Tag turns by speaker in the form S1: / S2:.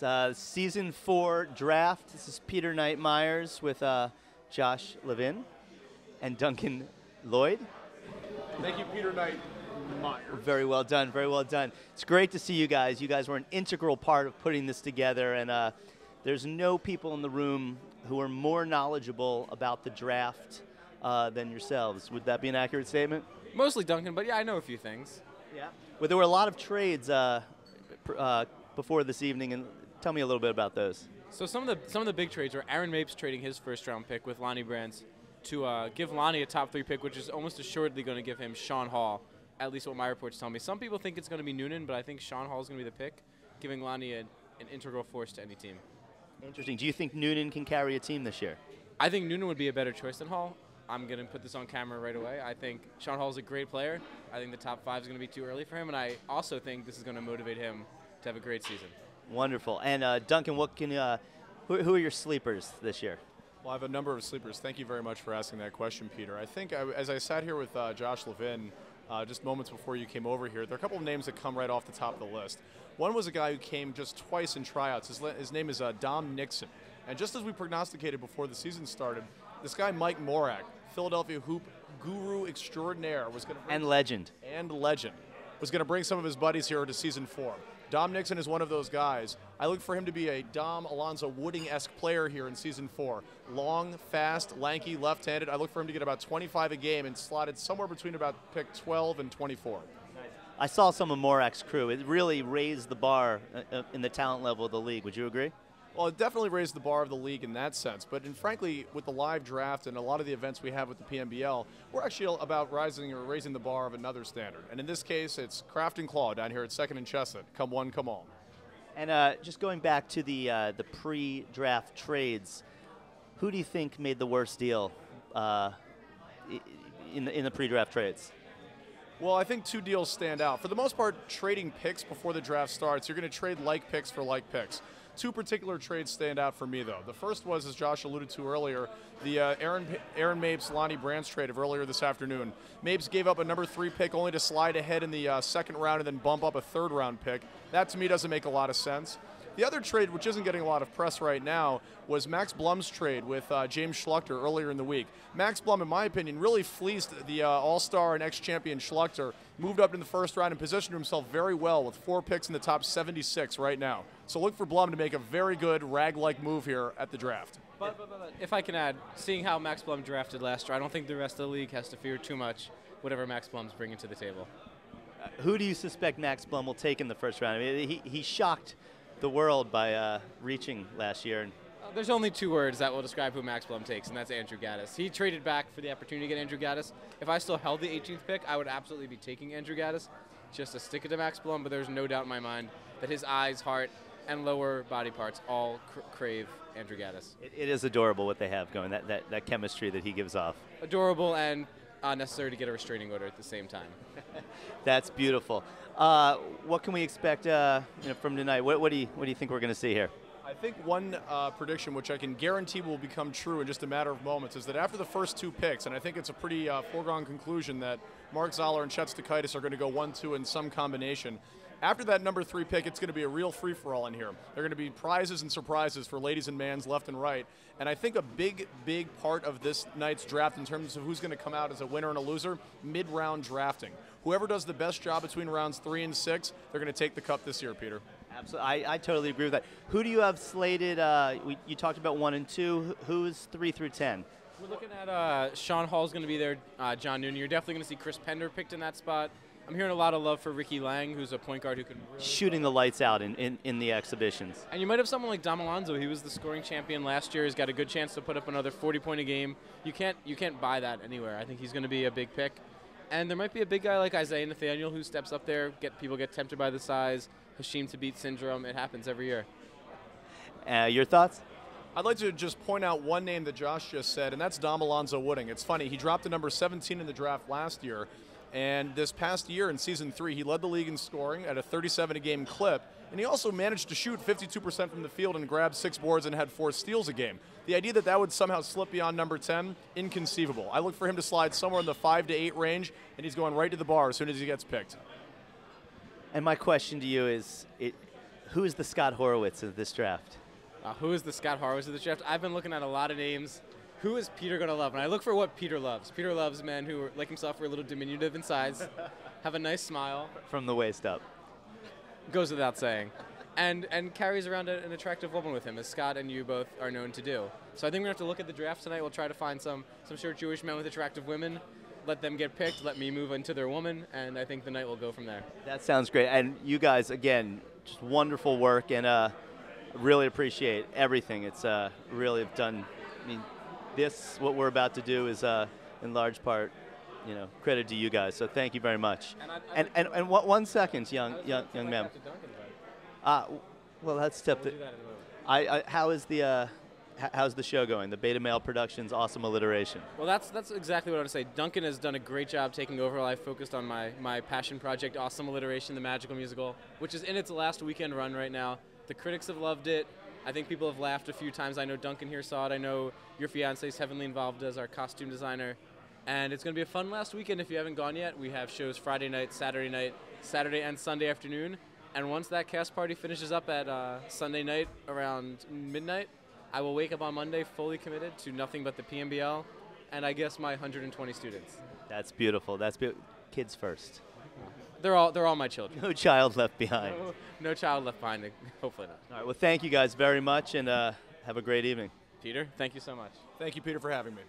S1: guys. Season 4 draft. This is Knight Meyers with Josh Levin and Duncan Lloyd.
S2: Thank you, Knight Meyers.
S1: Very well done, very well done. It's great to see you guys. You guys were an integral part of putting this together, and there's no people in the room who are more knowledgeable about the draft than yourselves. Would that be an accurate statement?
S3: Mostly Duncan, but yeah, I know a few things.
S1: Yeah. Well, there were a lot of trades before this evening, and tell me a little bit about those.
S3: So some of the big trades are Aaron Mapes trading his first-round pick with Lonnie Brands to give Lonnie a top 3 pick, which is almost assuredly going to give him Sean Hall, at least what my reports tell me. Some people think it's going to be Noonan, but I think Sean Hall is going to be the pick, giving Lonnie an integral force to any team. Interesting.
S1: Do you think Noonan can carry a team this year?
S3: I think Noonan would be a better choice than Hall. I'm going to put this on camera right away. I think Sean Hall is a great player. I think the top 5 is going to be too early for him, and I also think this is going to motivate him to have a great season.
S1: Wonderful. And Duncan, what can who are your sleepers this year?
S2: Well, I have a number of sleepers. Thank you very much for asking that question, Peter. I think as I sat here with Josh Levin just moments before you came over here, there are a couple of names that come right off the top of the list. One was a guy who came just twice in tryouts. His name is Dom Nixon. And just as we prognosticated before the season started, this guy, Mike Morak, Philadelphia hoop guru extraordinaire, was going to
S1: legend
S2: was going to bring some of his buddies here to season 4. Dom Nixon is one of those guys. I look for him to be a Dom Alonzo Wooding-esque player here in season 4. Long, fast, lanky, left-handed. I look for him to get about 25 a game and slotted somewhere between about pick 12 and 24.
S1: I saw some of Morak's crew. It really raised the bar in the talent level of the league. Would you agree?
S2: Well, it definitely raised the bar of the league in that sense. But frankly, with the live draft and a lot of the events we have with the PMBL, we're actually about raising the bar of another standard. And in this case, it's Craft and Claw down here at 2nd and Chestnut. Come one, come all.
S1: And just going back to the pre-draft trades, who do you think made the worst deal in the pre-draft trades?
S2: Well, I think 2 deals stand out. For the most part, trading picks before the draft starts, you're going to trade like picks for like picks. 2 particular trades stand out for me, though. The first was, as Josh alluded to earlier, the Aaron Mapes Lonnie Brands trade of earlier this afternoon. Mapes gave up a number 3 pick only to slide ahead in the 2nd round and then bump up a 3rd round pick. That, to me, doesn't make a lot of sense. The other trade, which isn't getting a lot of press right now, was Max Blum's trade with James Schluchter earlier in the week. Max Blum, in my opinion, really fleeced the All-Star and ex-champion Schluchter, moved up in the 1st round and positioned himself very well with 4 picks in the top 76 right now. So look for Blum to make a very good rag-like move here at the draft.
S3: But if I can add, seeing how Max Blum drafted last year, I don't think the rest of the league has to fear too much whatever Max Blum's bringing to the table.
S1: Who do you suspect Max Blum will take in the 1st round? I mean, he shocked the world by reaching last year.
S3: There's only 2 words that will describe who Max Blum takes, and that's Andrew Gaddis. He traded back for the opportunity to get Andrew Gaddis. If I still held the 18th pick, I would absolutely be taking Andrew Gaddis just to stick it to Max Blum, but there's no doubt in my mind that his eyes, heart, and lower body parts all crave Andrew Gaddis.
S1: It is adorable what they have going, that chemistry that he gives off.
S3: Adorable and necessary to get a restraining order at the same time.
S1: That's beautiful. What can we expect from tonight? What do you think we're going to see here?
S2: I think one prediction, which I can guarantee will become true in just a matter of moments, is that after the first 2 picks, and I think it's a pretty foregone conclusion that Mark Zoller and Chet Stakaitis are going to go 1-2 in some combination. After that number 3 pick, it's going to be a real free-for-all in here. There are going to be prizes and surprises for ladies and mans left and right. And I think a big, big part of this night's draft in terms of who's going to come out as a winner and a loser, mid-round drafting. Whoever does the best job between rounds 3 and 6, they're going to take the cup this year, Peter.
S1: Absolutely. I totally agree with that. Who do you have slated? You talked about 1 and 2. Who's 3 through 10?
S3: We're looking at Sean Hall's going to be there, John Noonan. You're definitely going to see Chris Pender picked in that spot. I'm hearing a lot of love for Ricky Lang, who's a point guard who can really
S1: shooting the lights out in the exhibitions.
S3: And you might have someone like Dom Alonzo. He was the scoring champion last year. He's got a good chance to put up another 40-point a game. You can't buy that anywhere. I think he's going to be a big pick. And there might be a big guy like Isaiah Nathaniel who steps up there. People get tempted by the size. Hashim to beat syndrome. It happens every year.
S1: Your thoughts?
S2: I'd like to just point out one name that Josh just said, and that's Dom Alonzo Wooding. It's funny. He dropped to number 17 in the draft last year. And this past year in Season 3, he led the league in scoring at a 37-a-game clip. And he also managed to shoot 52% from the field and grab 6 boards and had 4 steals a game. The idea that that would somehow slip beyond number 10, inconceivable. I look for him to slide somewhere in the 5 to 8 range, and he's going right to the bar as soon as he gets picked.
S1: And my question to you is, Who is the Scott Horowitz of this draft?
S3: Who is the Scott Horowitz of the draft? I've been looking at a lot of names. Who is Peter going to love? And I look for what Peter loves. Peter loves men who, like himself, are a little diminutive in size, have a nice smile.
S1: From the waist up.
S3: Goes without saying. And carries around an attractive woman with him, as Scott and you both are known to do. So I think we're going to have to look at the draft tonight. We'll try to find some short Jewish men with attractive women, let them get picked, let me move into their woman, and I think the night will go from there.
S1: That sounds great. And you guys, again, just wonderful work, and really appreciate everything. It's really have done, I mean, this, what we're about to do is in large part, credit to you guys. So thank you very much. And 1 second, young man. Well, that's step. How's the show going? The Beta Male Productions Awesome Alliteration.
S3: Well, that's exactly what I want to say. Duncan has done a great job taking over. I focused on my passion project, Awesome Alliteration, the magical musical, which is in its last weekend run right now. The critics have loved it. I think people have laughed a few times. I know Duncan here saw it. I know your fiancé is heavily involved as our costume designer. And it's going to be a fun last weekend if you haven't gone yet. We have shows Friday night, Saturday and Sunday afternoon. And once that cast party finishes up at Sunday night around midnight, I will wake up on Monday fully committed to nothing but the PMBL and I guess my 120 students.
S1: That's beautiful. That's kids first.
S3: They're all my children.
S1: No child left behind.
S3: No child left behind. Hopefully not.
S1: All right. Well, thank you guys very much, and have a great evening.
S3: Peter, thank you so much.
S2: Thank you, Peter, for having me.